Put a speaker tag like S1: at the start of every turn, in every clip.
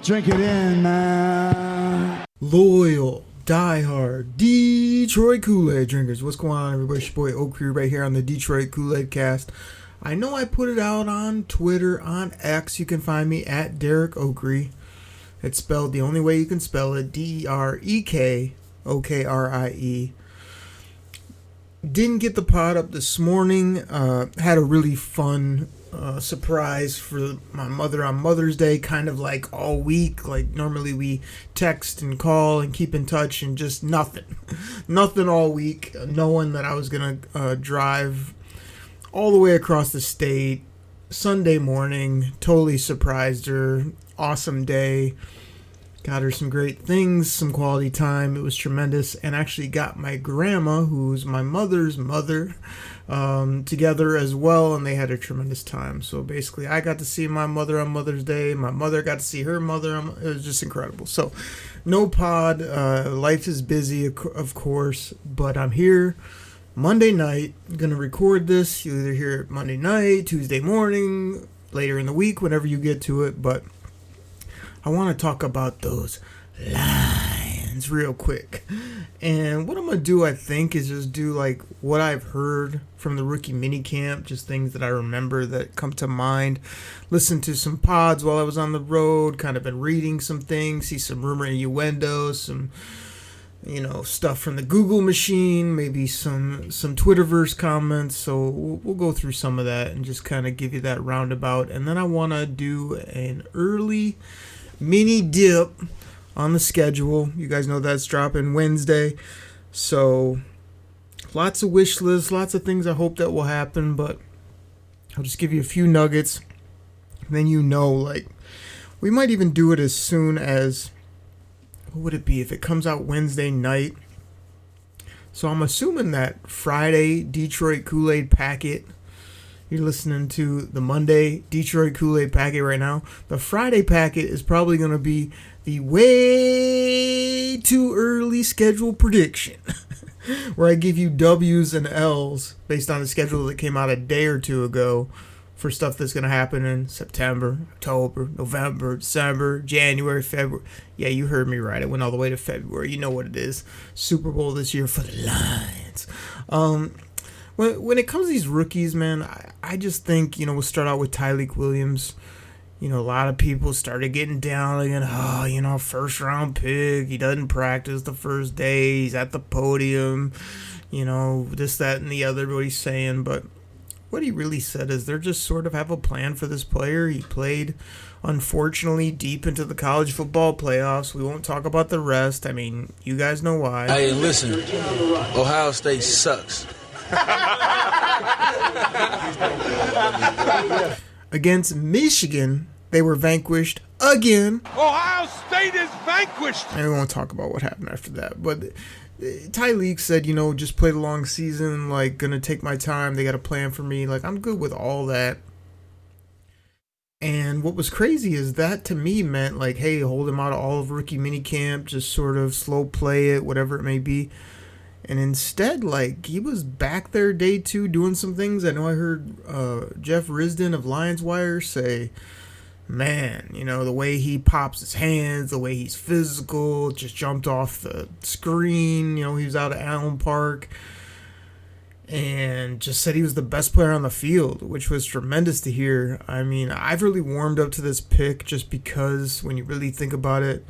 S1: Drink it in, man.
S2: Loyal, diehard, Detroit Koolaid drinkers. What's going on, everybody? It's your boy Oakrey right here on the Detroit Koolaid Cast. I know I put it out on Twitter, on X. You can find me at Derek Oakrey. It's spelled the only way you can spell it, DEREK OKRIE. Didn't get the pod up this morning. Had a really fun surprise for my mother on Mother's Day, kind of like all week. Like normally we text and call and keep in touch and just nothing all week, knowing that I was gonna drive all the way across the state Sunday morning. Totally surprised her. Awesome day. Got her some great things, some quality time. It was tremendous. And actually got my grandma, who's my mother's mother, together as well. And they had a tremendous time. So basically, I got to see my mother on Mother's Day. My mother got to see her mother. It was just incredible. So no pod. Life is busy, of course. But I'm here Monday night. I'm going to record this. You either hear it Monday night, Tuesday morning, later in the week, whenever you get to it. But I want to talk about those lines real quick. And what I'm going to do, I think, is just do like what I've heard from the rookie minicamp, just things that I remember that come to mind. Listen to some pods while I was on the road, kind of been reading some things, see some rumor innuendo, some, stuff from the Google machine, maybe some Twitterverse comments. So we'll go through some of that and just kind of give you that roundabout. And then I want to do an early mini dip on the schedule. You guys know that's dropping Wednesday. So lots of wish lists, lots of things I hope that will happen, but I'll just give you a few nuggets. And then we might even do it as soon as, what would it be if it comes out Wednesday night? So I'm assuming that Friday Detroit Koolaid packet, you're listening to the Monday Detroit Koolaid packet right now. The Friday packet is probably going to be the way too early schedule prediction, where I give you W's and L's based on the schedule that came out a day or two ago for stuff that's going to happen in September, October, November, December, January, February. Yeah, you heard me right. It went all the way to February. You know what it is. Super Bowl this year for the Lions. When it comes to these rookies, man, I just think, we'll start out with Tyleik Williams. A lot of people started getting down again. First round pick. He doesn't practice the first day. He's at the podium. This, that, and the other, what he's saying. But what he really said is they're just sort of have a plan for this player. He played, unfortunately, deep into the college football playoffs. We won't talk about the rest. I mean, you guys know why.
S3: Hey, listen, Ohio State sucks.
S2: Against Michigan, they were vanquished again.
S4: Ohio State is vanquished.
S2: And we won't talk about what happened after that. But Tyleik said, just play the long season, gonna take my time. They got a plan for me. I'm good with all that. And what was crazy is that to me meant hey, hold him out of all of rookie minicamp, just sort of slow play it, whatever it may be. And instead, he was back there day two doing some things. I know I heard Jeff Risdon of Lions Wire say, man, the way he pops his hands, the way he's physical, just jumped off the screen. He was out at Allen Park and just said he was the best player on the field, which was tremendous to hear. I mean, I've really warmed up to this pick just because when you really think about it,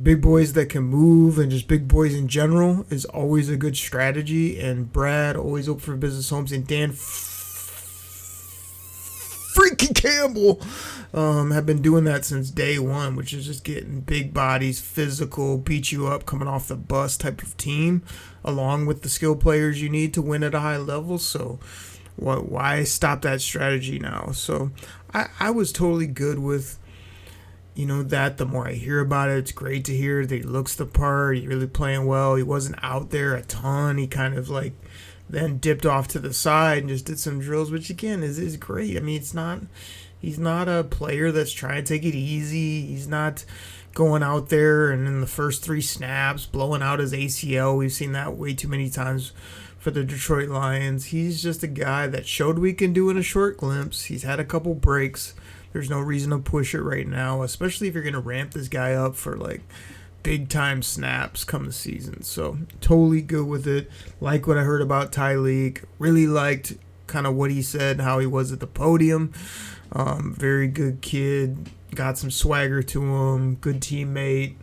S2: big boys that can move and just big boys in general is always a good strategy. And Brad always open for business homes, and Dan freaking Campbell have been doing that since day one, which is just getting big bodies, physical, beat you up, coming off the bus type of team, along with the skill players you need to win at a high level. So why stop that strategy now? So I was totally good with that. The more I hear about it, it's great to hear that he looks the part. He's really playing well. He wasn't out there a ton. He kind of then dipped off to the side and just did some drills, which again is great. I mean, he's not a player that's trying to take it easy. He's not going out there and in the first 3 snaps blowing out his ACL. We've seen that way too many times for the Detroit Lions. He's just a guy that showed we can do in a short glimpse. He's had a couple breaks. There's no reason to push it right now, especially if you're going to ramp this guy up for like big time snaps come the season. So totally good with it. Like what I heard about Tyleek. Really liked kind of what he said, how he was at the podium. Very good kid. Got some swagger to him. Good teammate.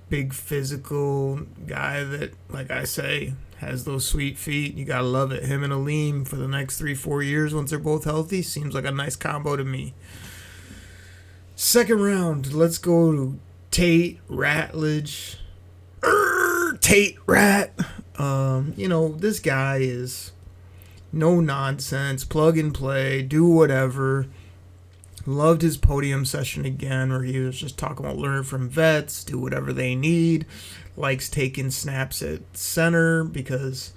S2: Big physical guy that, like I say, has those sweet feet. You gotta love it. Him and Aleem for the next 3-4 years once they're both healthy seems like a nice combo to me. Second round, let's go to Tate Ratledge. Tate Rat. This guy is no nonsense, plug and play, do whatever. Loved his podium session again where he was just talking about learning from vets, do whatever they need. Likes taking snaps at center because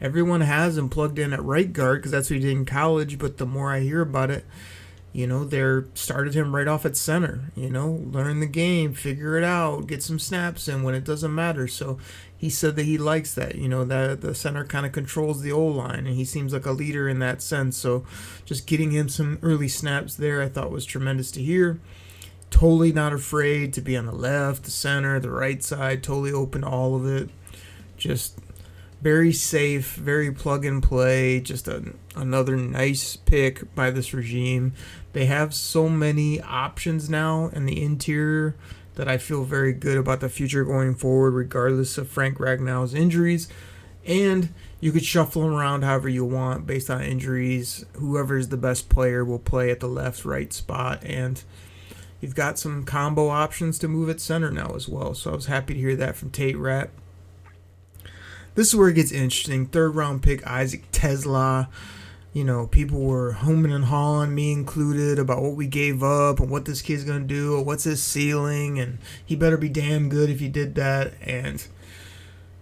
S2: everyone has him plugged in at right guard because that's what he did in college. But the more I hear about it, they started him right off at center. Learn the game, figure it out, get some snaps in when it doesn't matter. So he said that he likes that, that the center kind of controls the O-line, and he seems like a leader in that sense. So just getting him some early snaps there I thought was tremendous to hear. Totally not afraid to be on the left, the center, the right side, totally open to all of it. Just very safe, very plug and play, just another nice pick by this regime. They have so many options now in the interior that I feel very good about the future going forward, regardless of Frank Ragnow's injuries. And you could shuffle them around however you want based on injuries. Whoever's the best player will play at the left, right spot. And you've got some combo options to move at center now as well. So I was happy to hear that from Tate Rat. This is where it gets interesting. Third round pick, Isaac Tesla. People were homing and hawing, me included, about what we gave up and what this kid's going to do or what's his ceiling. And he better be damn good if he did that. And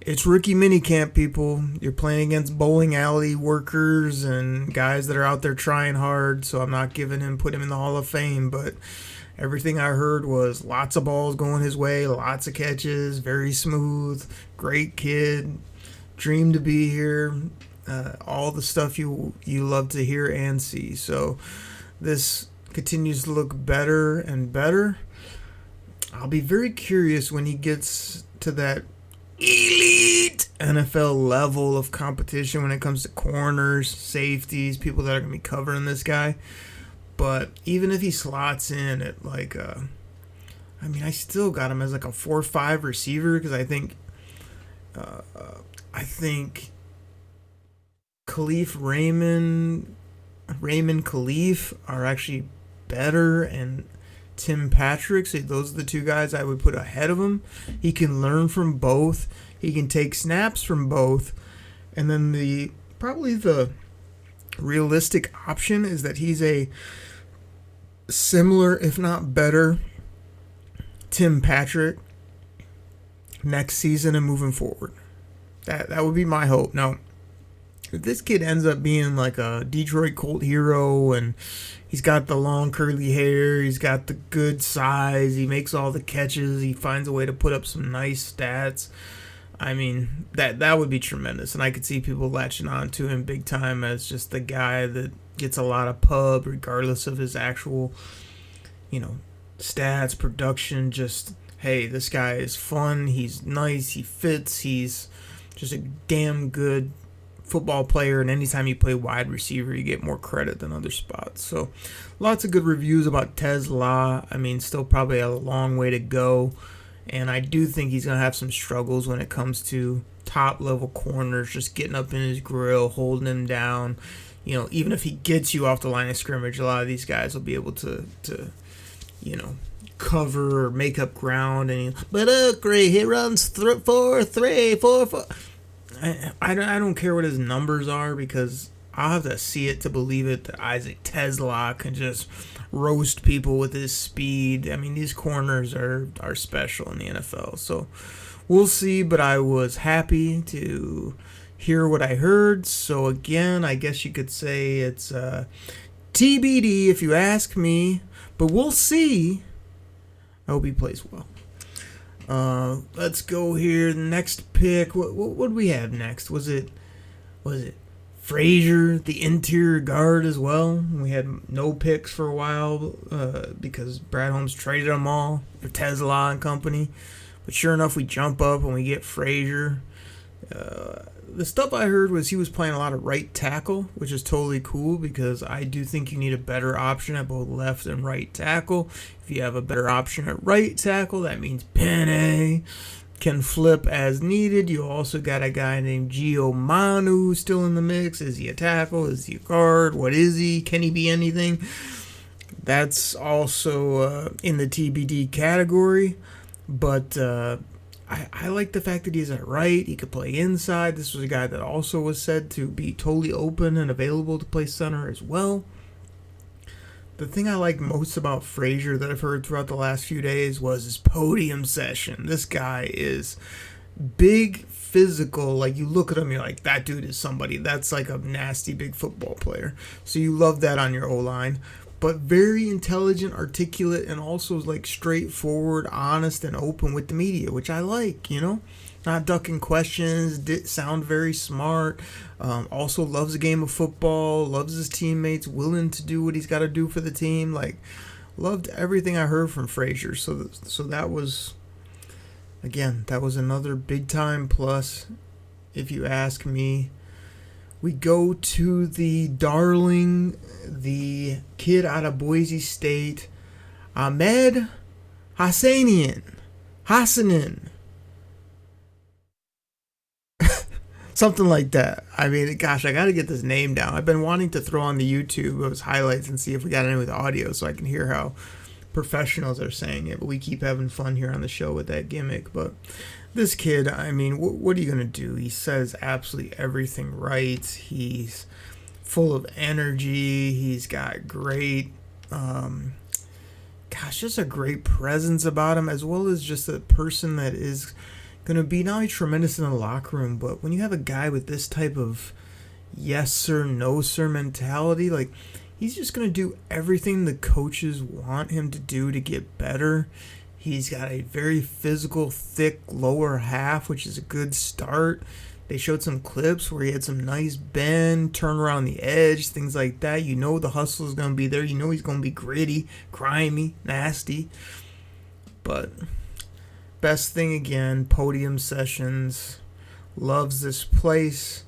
S2: it's rookie minicamp, people. You're playing against bowling alley workers and guys that are out there trying hard. So I'm not put him in the Hall of Fame. But everything I heard was lots of balls going his way, lots of catches, very smooth, great kid. Dream to be here, all the stuff you love to hear and see. So this continues to look better and better. I'll be very curious when he gets to that elite NFL level of competition when it comes to corners, safeties, people that are going to be covering this guy. But even if he slots in at I still got him as like a 4-5 receiver because I think Khalif Raymond Khalif are actually better, and Tim Patrick. So those are the two guys I would put ahead of him. He can learn from both. He can take snaps from both. And then probably the realistic option is that he's a similar, if not better, Tim Patrick next season and moving forward. That would be my hope. Now, if this kid ends up being like a Detroit Colt hero and he's got the long curly hair, he's got the good size, he makes all the catches, he finds a way to put up some nice stats, that would be tremendous. And I could see people latching on to him big time as just the guy that gets a lot of pub regardless of his actual, stats, production. Just, hey, this guy is fun, he's nice, he fits, he's just a damn good football player, and anytime you play wide receiver, you get more credit than other spots. So lots of good reviews about Tesla. Still probably a long way to go, and I do think he's going to have some struggles when it comes to top-level corners, just getting up in his grill, holding him down. Even if he gets you off the line of scrimmage, a lot of these guys will be able to cover or make up ground. But great, he runs 4-3, 4-4. I don't care what his numbers are because I'll have to see it to believe it that Isaac Tesla can just roast people with his speed. These corners are special in the NFL. So we'll see, but I was happy to hear what I heard. So again, I guess you could say it's TBD if you ask me, but we'll see. I hope he plays well. Let's go here. Next pick. What do we have next? Was it Frazier, the interior guard as well. We had no picks for a while because Brad Holmes traded them all for Tesla and company. But sure enough, we jump up and we get Frazier. The stuff I heard was he was playing a lot of right tackle, which is totally cool because I do think you need a better option at both left and right tackle. If you have a better option at right tackle, that means Penny can flip as needed. You also got a guy named Gio Manu still in the mix. Is he a tackle? Is he a guard? What is he? Can he be anything? That's also in the TBD category. But I like the fact that he's at right. He could play inside. This was a guy that also was said to be totally open and available to play center as well. The thing I like most about Frazier that I've heard throughout the last few days was his podium session. This guy is big, physical. Like, you look at him, you're like, that dude is somebody. That's like a nasty big football player. So you love that on your O-line. But very intelligent, articulate, and also like straightforward, honest, and open with the media, which I like, you know? Not ducking questions, sound very smart. Also loves the game of football, loves his teammates, willing to do what he's got to do for the team. Like, loved everything I heard from Frazier. So that was, again, that was another big time plus, if you ask me. We go to the darling, the kid out of Boise State, Ahmed Hassanin. Something like that. I mean, gosh, I got to get this name down. I've been wanting to throw on the YouTube those highlights and see if we got any with audio so I can hear how professionals are saying it. But we keep having fun here on the show with that gimmick. But this kid, I mean, what are you going to do? He says absolutely everything right. He's full of energy. He's got great, just a great presence about him, as well as just a person that is going to be not only tremendous in the locker room, but when you have a guy with this type of yes sir, no sir mentality, like, he's just going to do everything the coaches want him to do to get better. He's got a very physical, thick lower half, which is a good start. They showed some clips where he had some nice bend, turn around the edge, things like that. You know the hustle is going to be there. You know he's going to be gritty, grimy, nasty. But best thing again, podium sessions. Loves this place.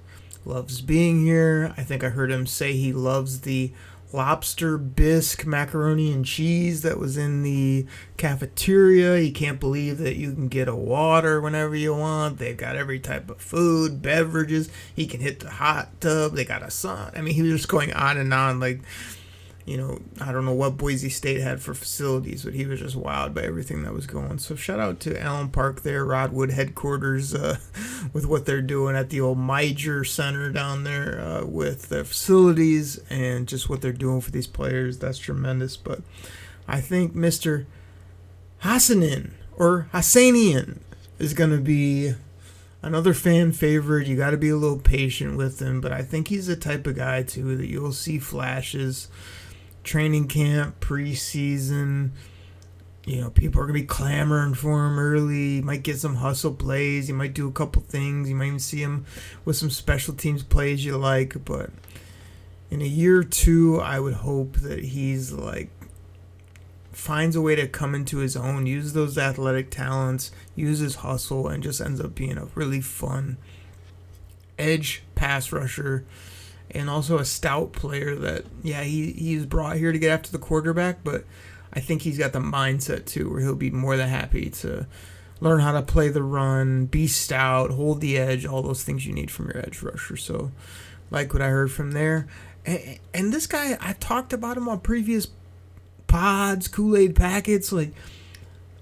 S2: Loves being here. I think I heard him say he loves the lobster bisque macaroni and cheese that was in the cafeteria. He can't believe that you can get a water whenever you want. They've got every type of food, beverages. He can hit the hot tub. They got a sun. I mean, he was just going on and on. Like, you know, I don't know what Boise State had for facilities, but he was just wowed by everything that was going. So shout out to Allen Park there, Rod Wood headquarters, with what they're doing at the old Major Center down there with their facilities and just what they're doing for these players. That's tremendous. But I think Mr. Hassanin or Hassanian is going to be another fan favorite. You got to be a little patient with him, but I think he's the type of guy too that you'll see flashes. Training camp, preseason, you know, people are going to be clamoring for him early. You might get some hustle plays. You might do a couple things. You might even see him with some special teams plays you like. But in a year or two, I would hope that he's like finds a way to come into his own, use those athletic talents, use his hustle, and just ends up being a really fun edge pass rusher. And also a stout player that, yeah, he's brought here to get after the quarterback, but I think he's got the mindset, too, where he'll be more than happy to learn how to play the run, be stout, hold the edge, all those things you need from your edge rusher. So, like what I heard from there. And this guy, I've talked about him on previous pods, Koolaid packets. Like,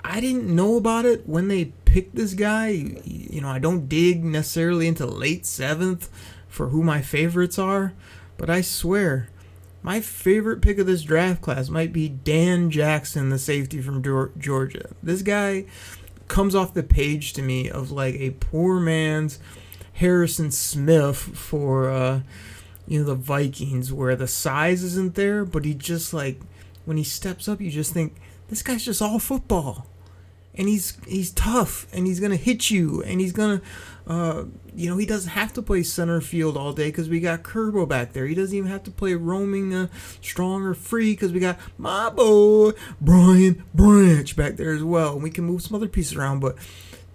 S2: I didn't know about it when they picked this guy. You know, I don't dig necessarily into late 7th for who my favorites are, but I swear my favorite pick of this draft class might be Dan Jackson, the safety from Georgia. This guy comes off the page to me of like a poor man's Harrison Smith for the Vikings, where the size isn't there, but he just, like, when he steps up, you just think this guy's just all football. and he's tough, and he's gonna hit you, and he's gonna, he doesn't have to play center field all day because we got Kerbo back there. He doesn't even have to play roaming strong or free because we got my boy Brian Branch back there as well. And we can move some other pieces around, but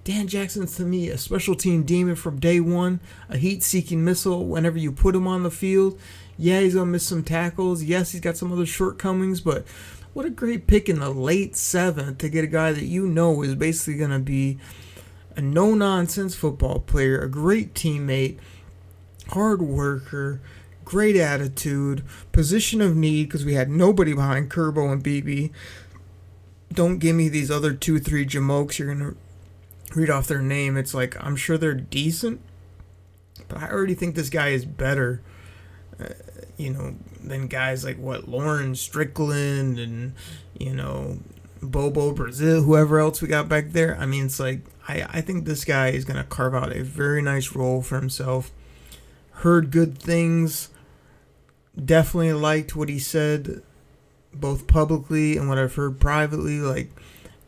S2: Dan Jackson's, to me, a special team demon from day one, a heat-seeking missile whenever you put him on the field. Yeah, he's gonna miss some tackles. Yes, he's got some other shortcomings, but what a great pick in the late 7th to get a guy that is basically going to be a no-nonsense football player, a great teammate, hard worker, great attitude, position of need because we had nobody behind Kerbo and BB. Don't give me these other 2-3 jamokes. You're going to read off their name. It's like, I'm sure they're decent, but I already think this guy is better than guys like Lauren Strickland and, Bobo Brazil, whoever else we got back there. I mean, it's like, I think this guy is going to carve out a very nice role for himself. Heard good things. Definitely liked what he said, both publicly and what I've heard privately. Like,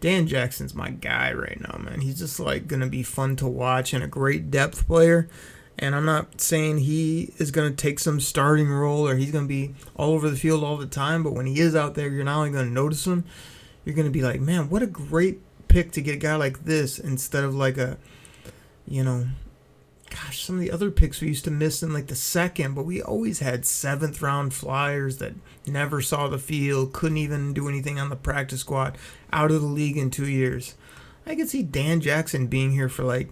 S2: Dan Jackson's my guy right now, man. He's just like going to be fun to watch and a great depth player. And I'm not saying he is going to take some starting role or he's going to be all over the field all the time, but when he is out there, you're not only going to notice him, you're going to be like, man, what a great pick to get a guy like this instead of like some of the other picks we used to miss in like the 2nd, but we always had 7th round flyers that never saw the field, couldn't even do anything on the practice squad, out of the league in 2 years. I could see Dan Jackson being here for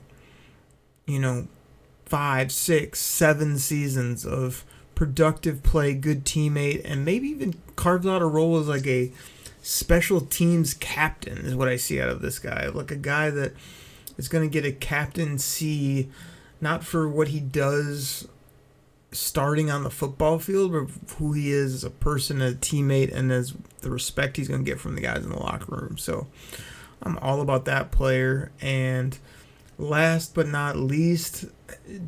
S2: 5, 6, 7 seasons of productive play, good teammate, and maybe even carves out a role as like a special teams captain is what I see out of this guy. Like a guy that is going to get a captaincy, not for what he does starting on the football field, but who he is as a person, as a teammate, and as the respect he's going to get from the guys in the locker room. So I'm all about that player. And last but not least,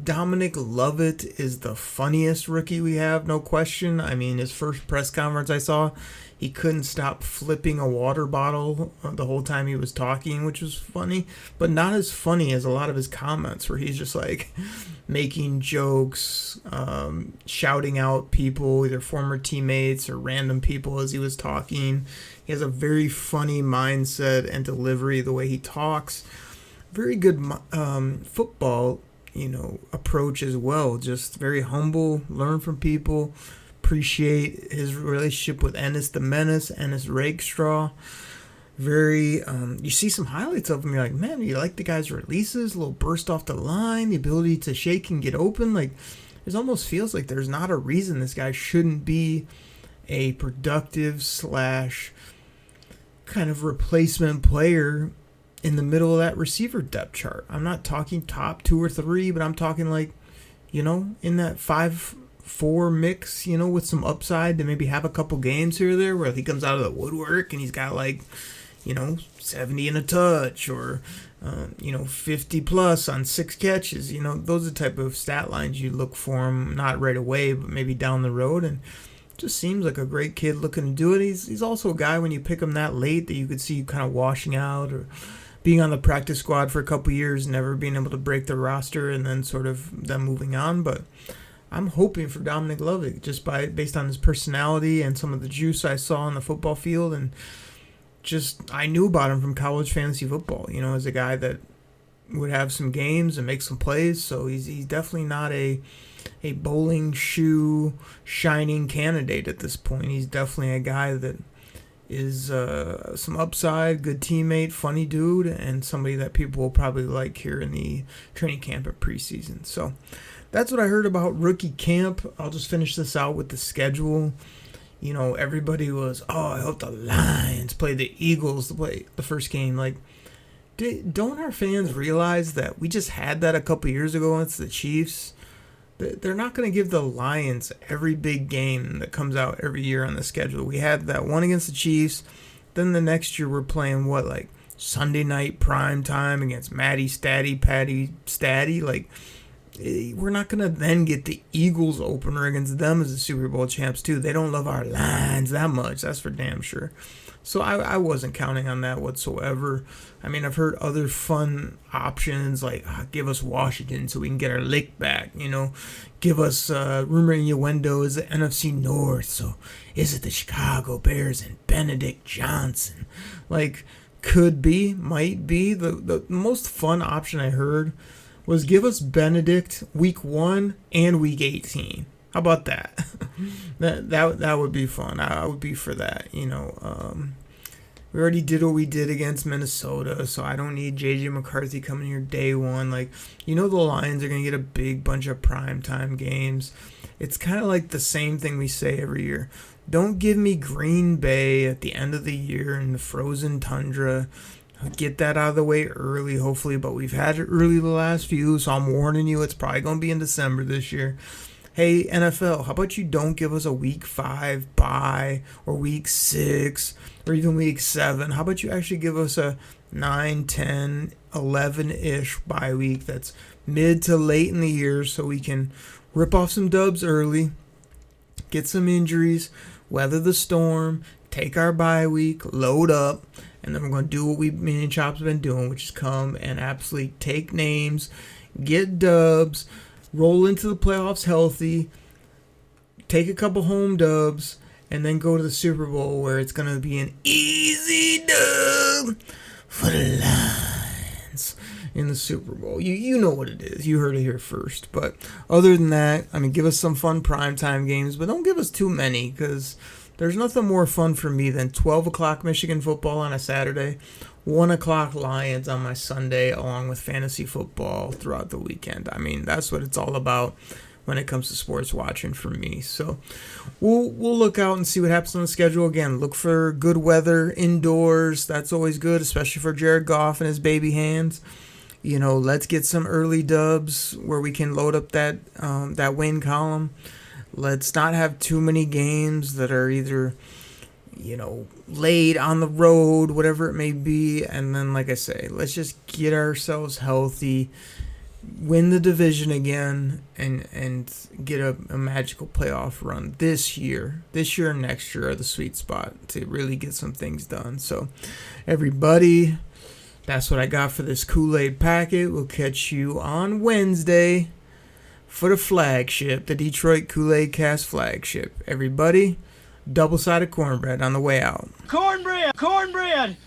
S2: Dominic Lovett is the funniest rookie we have, no question. I mean, his first press conference I saw, he couldn't stop flipping a water bottle the whole time he was talking, which was funny, but not as funny as a lot of his comments where he's just like making jokes, shouting out people, either former teammates or random people as he was talking. He has a very funny mindset and delivery, the way he talks. Very good football, approach as well. Just very humble, learn from people, appreciate his relationship with Ennis the Menace, Ennis Rakestraw. Very, you see some highlights of him, you're like, man, you like the guy's releases, a little burst off the line, the ability to shake and get open. Like, it almost feels like there's not a reason this guy shouldn't be a productive / kind of replacement player in the middle of that receiver depth chart. I'm not talking top 2 or 3, but I'm talking like, in that 5-4 mix, with some upside to maybe have a couple games here or there where he comes out of the woodwork and he's got 70 and a touch or, 50 plus on 6 catches. Those are the type of stat lines you look for him, not right away, but maybe down the road. And just seems like a great kid looking to do it. He's also a guy when you pick him that late that you could see kind of washing out or being on the practice squad for a couple years, never being able to break the roster, and then sort of them moving on. But I'm hoping for Dominic Lovett just based on his personality and some of the juice I saw on the football field, and just I knew about him from college fantasy football. As a guy that would have some games and make some plays. So he's definitely not a bowling shoe shining candidate at this point. He's definitely a guy that is some upside, good teammate, funny dude, and somebody that people will probably like here in the training camp at preseason. So that's what I heard about rookie camp. I'll just finish this out with the schedule. Everybody was, I hope the Lions play the Eagles to play the first game. Like, don't our fans realize that we just had that a couple years ago against the Chiefs? They're not going to give the Lions every big game that comes out every year on the schedule. We had that one against the Chiefs. Then the next year we're playing Sunday night prime time against Patty Statty. Like, we're not going to then get the Eagles opener against them as the Super Bowl champs too. They don't love our Lions that much. That's for damn sure. So I wasn't counting on that whatsoever. I mean, I've heard other fun options like give us Washington so we can get our lick back, Give us rumor innuendo is the NFC North, so is it the Chicago Bears and Benedict Johnson? Like, could be, might be. The most fun option I heard was give us Benedict week 1 and week 18. How about that? that would be fun. I would be for that. We already did what we did against Minnesota, so I don't need J.J. McCarthy coming here day one. Like, the Lions are going to get a big bunch of primetime games. It's kind of like the same thing we say every year. Don't give me Green Bay at the end of the year in the frozen tundra. Get that out of the way early, hopefully, but we've had it early the last few, so I'm warning you, it's probably going to be in December this year. Hey, NFL, how about you don't give us a week 5 bye or week 6 or even week 7? How about you actually give us a 9, 10, 11-ish bye week that's mid to late in the year so we can rip off some dubs early, get some injuries, weather the storm, take our bye week, load up, and then we're going to do what me and Chop's been doing, which is come and absolutely take names, get dubs, roll into the playoffs healthy, take a couple home dubs, and then go to the Super Bowl where it's going to be an easy dub for the Lions in the Super Bowl. You know what it is. You heard it here first. But other than that, give us some fun primetime games, but don't give us too many because there's nothing more fun for me than 12 o'clock Michigan football on a Saturday, 1 o'clock Lions on my Sunday, along with fantasy football throughout the weekend. That's what it's all about when it comes to sports watching for me. So we'll look out and see what happens on the schedule. Again, look for good weather indoors. That's always good, especially for Jared Goff and his baby hands. Let's get some early dubs where we can load up that win column. Let's not have too many games that are either laid on the road, whatever it may be. And then, like I say, let's just get ourselves healthy, win the division again, and get a magical playoff run this year. This year and next year are the sweet spot to really get some things done. So, everybody, that's what I got for this Kool-Aid packet. We'll catch you on Wednesday for the flagship, the Detroit Koolaid Cast flagship. Everybody, double-sided cornbread on the way out.
S1: Cornbread! Cornbread!